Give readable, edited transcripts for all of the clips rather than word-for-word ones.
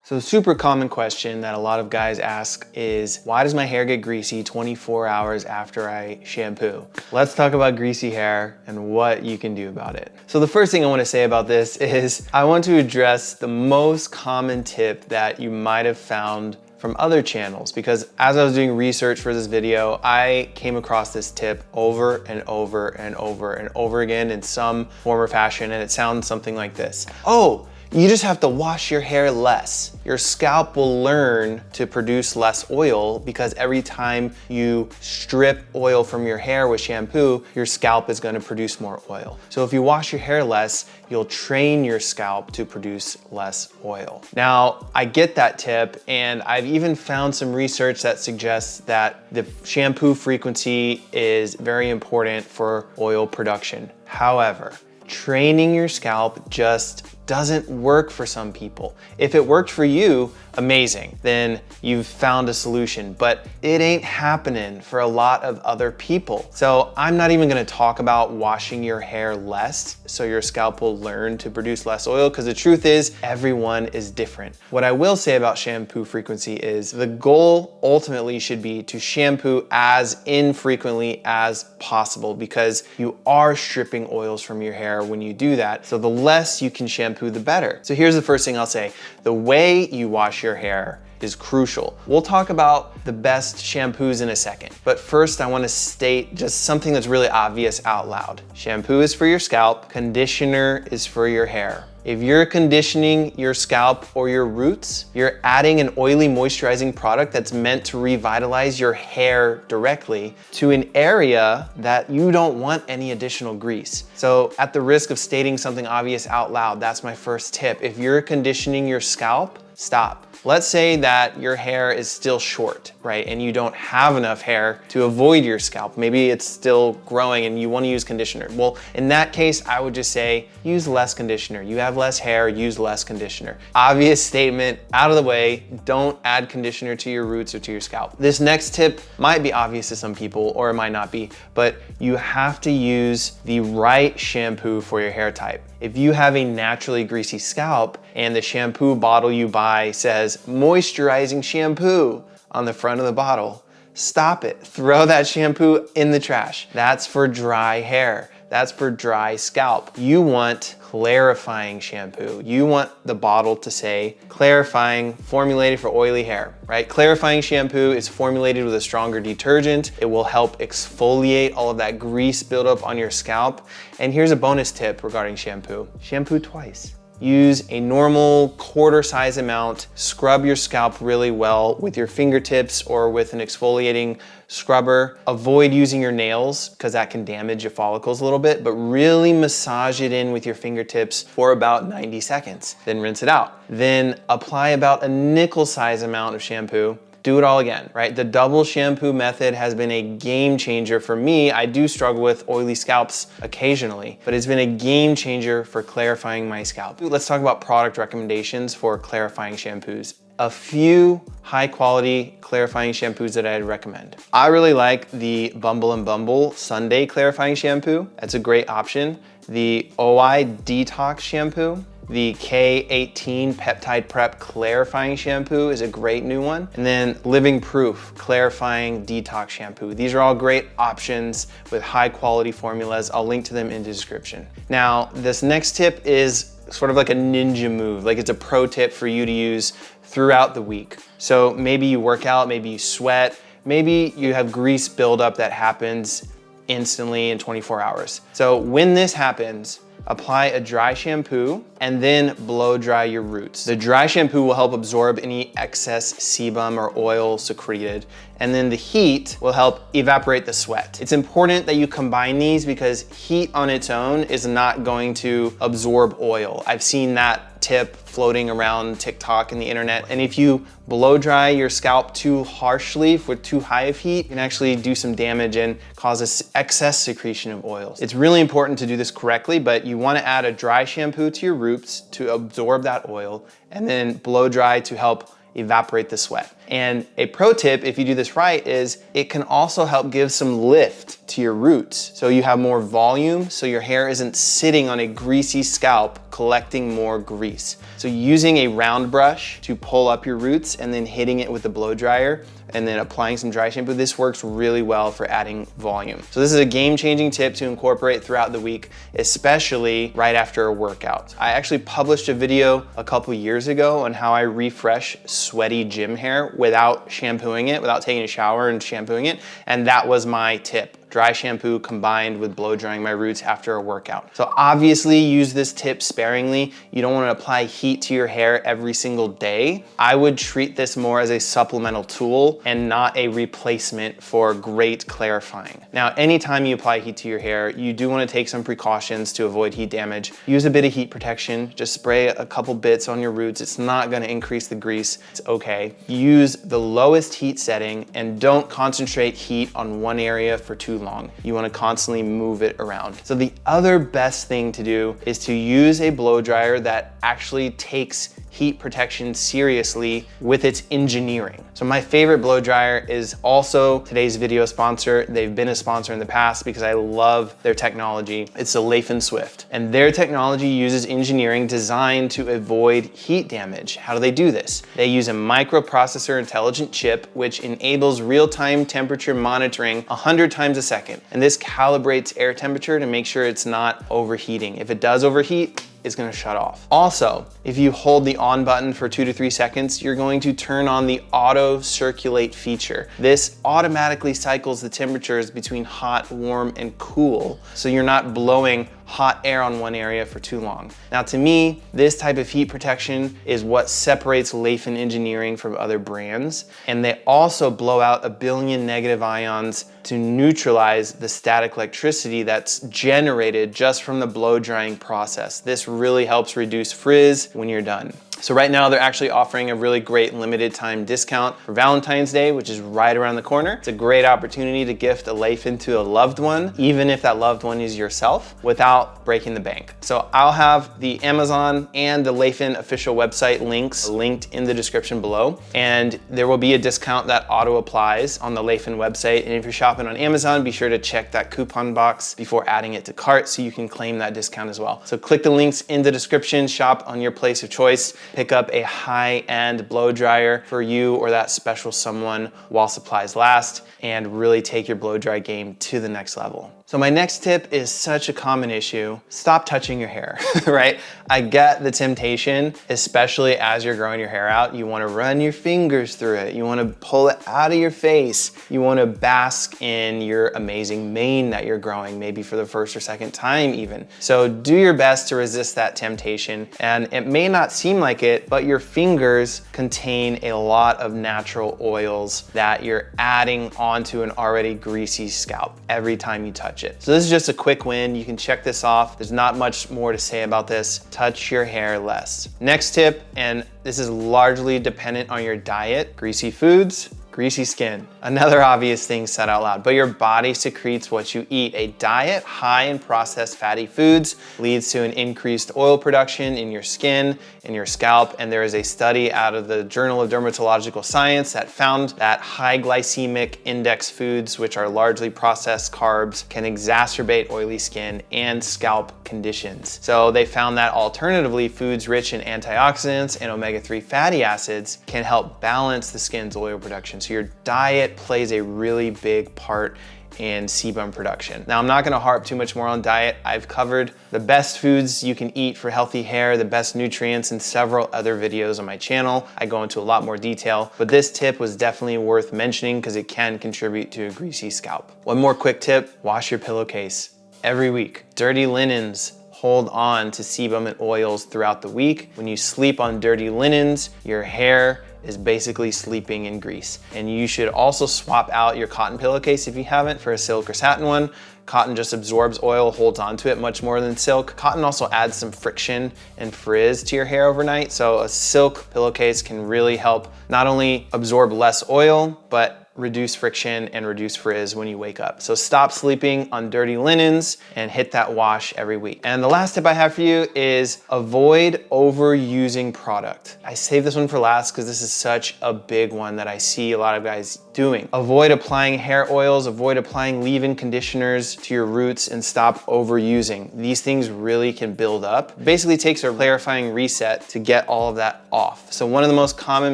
So super common question that a lot of guys ask is, why does my hair get greasy 24 hours after I shampoo? Let's talk about greasy hair and what you can do about it. So the first thing I want to say about this is I want to address the most common tip that you might have found from other channels, because as I was doing research for this video, I came across this tip over and over and over and over again in some form or fashion, and it sounds something like this. Oh, you just have to wash your hair less. Your scalp will learn to produce less oil because every time you strip oil from your hair with shampoo, your scalp is gonna produce more oil. So if you wash your hair less, you'll train your scalp to produce less oil. Now, I get that tip, and I've even found some research that suggests that the shampoo frequency is very important for oil production. However, training your scalp just doesn't work for some people. If it worked for you, amazing, then you've found a solution, but it ain't happening for a lot of other people. So I'm not even gonna talk about washing your hair less so your scalp will learn to produce less oil, because the truth is everyone is different. What I will say about shampoo frequency is the goal ultimately should be to shampoo as infrequently as possible, because you are stripping oils from your hair when you do that. So the less you can shampoo, the better. So here's the first thing I'll say. The way you wash your hair is crucial. We'll talk about the best shampoos in a second, but first I want to state just something that's really obvious out loud. Shampoo is for your scalp, conditioner is for your hair. If you're conditioning your scalp or your roots, you're adding an oily moisturizing product that's meant to revitalize your hair directly to an area that you don't want any additional grease. So at the risk of stating something obvious out loud, that's my first tip. If you're conditioning your scalp, stop. Let's say that your hair is still short, right? And you don't have enough hair to avoid your scalp. Maybe it's still growing and you want to use conditioner. Well, in that case, I would just say, use less conditioner. You have less hair, use less conditioner. Obvious statement, out of the way, don't add conditioner to your roots or to your scalp. This next tip might be obvious to some people, or it might not be, but you have to use the right shampoo for your hair type. If you have a naturally greasy scalp and the shampoo bottle you buy says moisturizing shampoo on the front of the bottle, stop it. Throw that shampoo in the trash. That's for dry hair. That's for dry scalp. You want clarifying shampoo. You want the bottle to say clarifying, formulated for oily hair, right? Clarifying shampoo is formulated with a stronger detergent. It will help exfoliate all of that grease buildup on your scalp. And here's a bonus tip regarding shampoo. Shampoo twice. Use a normal quarter size amount, scrub your scalp really well with your fingertips or with an exfoliating scrubber. Avoid using your nails because that can damage your follicles a little bit, but really massage it in with your fingertips for about 90 seconds. Then rinse it out. Then apply about a nickel size amount of shampoo. Do it all again, right? The double shampoo method has been a game changer for me. I do struggle with oily scalps occasionally, but it's been a game changer for clarifying my scalp. Let's talk about product recommendations for clarifying shampoos. A few high quality clarifying shampoos that I'd recommend. I really like the Bumble and Bumble Sunday clarifying shampoo. That's a great option. The OI Detox shampoo. The K18 Peptide Prep Clarifying Shampoo is a great new one. And then Living Proof Clarifying Detox Shampoo. These are all great options with high quality formulas. I'll link to them in the description. Now, this next tip is sort of like a ninja move. Like it's a pro tip for you to use throughout the week. So maybe you work out, maybe you sweat, maybe you have grease buildup that happens instantly in 24 hours. So when this happens, apply a dry shampoo and then blow dry your roots. The dry shampoo will help absorb any excess sebum or oil secreted, and then the heat will help evaporate the sweat. It's important that you combine these because heat on its own is not going to absorb oil. I've seen that tip floating around TikTok and the internet. And if you blow dry your scalp too harshly with too high of heat, you can actually do some damage and cause excess secretion of oils. It's really important to do this correctly, but you want to add a dry shampoo to your roots to absorb that oil and then blow dry to help evaporate the sweat. And a pro tip, if you do this right, is it can also help give some lift to your roots. So you have more volume, so your hair isn't sitting on a greasy scalp collecting more grease. So using a round brush to pull up your roots and then hitting it with the blow dryer and then applying some dry shampoo, this works really well for adding volume. So this is a game-changing tip to incorporate throughout the week, especially right after a workout. I actually published a video a couple years ago on how I refresh sweaty gym hair without shampooing it, without taking a shower and shampooing it, and that was my tip. Dry shampoo combined with blow drying my roots after a workout. So obviously use this tip sparingly. You don't want to apply heat to your hair every single day. I would treat this more as a supplemental tool and not a replacement for great clarifying. Now, anytime you apply heat to your hair, you do want to take some precautions to avoid heat damage. Use a bit of heat protection. Just spray a couple bits on your roots. It's not going to increase the grease. It's okay. Use the lowest heat setting and don't concentrate heat on one area for too long. You want to constantly move it around. So the other best thing to do is to use a blow dryer that actually takes heat protection seriously with its engineering. So my favorite blow dryer is also today's video sponsor. They've been a sponsor in the past because I love their technology. It's the Leif & Swift, and their technology uses engineering designed to avoid heat damage. How do they do this? They use a microprocessor intelligent chip which enables real-time temperature monitoring 100 times a second. And this calibrates air temperature to make sure it's not overheating. If it does overheat, it's gonna shut off. Also, if you hold the on button for 2 to 3 seconds, you're going to turn on the auto circulate feature. This automatically cycles the temperatures between hot, warm, and cool, so you're not blowing hot air on one area for too long. Now to me, this type of heat protection is what separates Leif Engineering from other brands, and they also blow out 1 billion negative ions to neutralize the static electricity that's generated just from the blow drying process. This really helps reduce frizz when you're done. So right now they're actually offering a really great limited time discount for Valentine's Day, which is right around the corner. It's a great opportunity to gift a Leif to a loved one, even if that loved one is yourself, without breaking the bank. So I'll have the Amazon and the Leif official website links linked in the description below. And there will be a discount that auto applies on the Leif website. And if you're shopping on Amazon, be sure to check that coupon box before adding it to cart so you can claim that discount as well. So click the links in the description, shop on your place of choice. Pick up a high-end blow dryer for you or that special someone while supplies last, and really take your blow dry game to the next level. So my next tip is such a common issue. Stop touching your hair, right? I get the temptation, especially as you're growing your hair out. You wanna run your fingers through it. You wanna pull it out of your face. You wanna bask in your amazing mane that you're growing, maybe for the first or second time even. So do your best to resist that temptation. And it may not seem like it, but your fingers contain a lot of natural oils that you're adding onto an already greasy scalp every time you touch it. So this is just a quick win. You can check this off. There's not much more to say about this. Touch your hair less. Next tip, and this is largely dependent on your diet, greasy foods, greasy skin. Another obvious thing said out loud, but your body secretes what you eat. A diet high in processed fatty foods leads to an increased oil production in your skin, in your scalp, and there is a study out of the Journal of Dermatological Science that found that high glycemic index foods, which are largely processed carbs, can exacerbate oily skin and scalp conditions. So they found that alternatively, foods rich in antioxidants and omega-3 fatty acids can help balance the skin's oil production. So your diet plays a really big part in sebum production. Now, I'm not gonna harp too much more on diet. I've covered the best foods you can eat for healthy hair, the best nutrients in several other videos on my channel. I go into a lot more detail, but this tip was definitely worth mentioning because it can contribute to a greasy scalp. One more quick tip, wash your pillowcase every week. Dirty linens hold on to sebum and oils throughout the week. When you sleep on dirty linens, your hair is basically sleeping in grease. And you should also swap out your cotton pillowcase if you haven't for a silk or satin one. Cotton just absorbs oil, holds onto it much more than silk. Cotton also adds some friction and frizz to your hair overnight. So a silk pillowcase can really help not only absorb less oil, but reduce friction and reduce frizz when you wake up. So stop sleeping on dirty linens and hit that wash every week. And the last tip I have for you is avoid overusing product. I saved this one for last because this is such a big one that I see a lot of guys doing. Avoid applying hair oils, avoid applying leave-in conditioners to your roots, and stop overusing. These things really can build up. It basically takes a clarifying reset to get all of that off. So one of the most common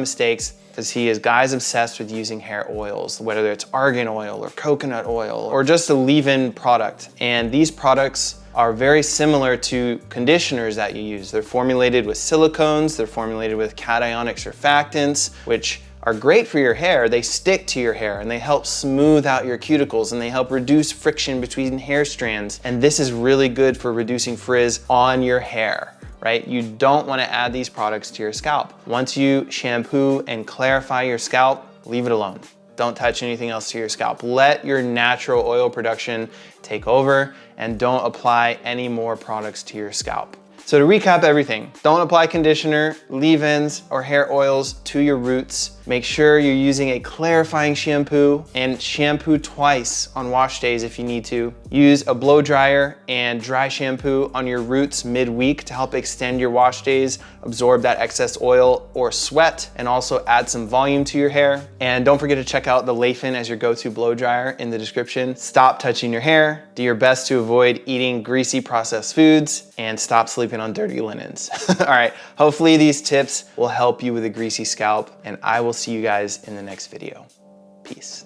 mistakes is guys obsessed with using hair oils, whether it's argan oil or coconut oil or just a leave-in product. And these products are very similar to conditioners that you use. They're formulated with silicones, they're formulated with cationic surfactants, which are great for your hair. They stick to your hair and they help smooth out your cuticles and they help reduce friction between hair strands. And this is really good for reducing frizz on your hair. Right? You don't want to add these products to your scalp. Once you shampoo and clarify your scalp, leave it alone. Don't touch anything else to your scalp. Let your natural oil production take over and don't apply any more products to your scalp. So to recap everything, don't apply conditioner, leave-ins, or hair oils to your roots. Make sure you're using a clarifying shampoo and shampoo twice on wash days if you need to. Use a blow dryer and dry shampoo on your roots midweek to help extend your wash days, absorb that excess oil or sweat, and also add some volume to your hair. And don't forget to check out the Leif-In as your go-to blow dryer in the description. Stop touching your hair, do your best to avoid eating greasy processed foods, and stop sleeping on dirty linens. All right, hopefully these tips will help you with a greasy scalp, and I will see you guys in the next video. Peace.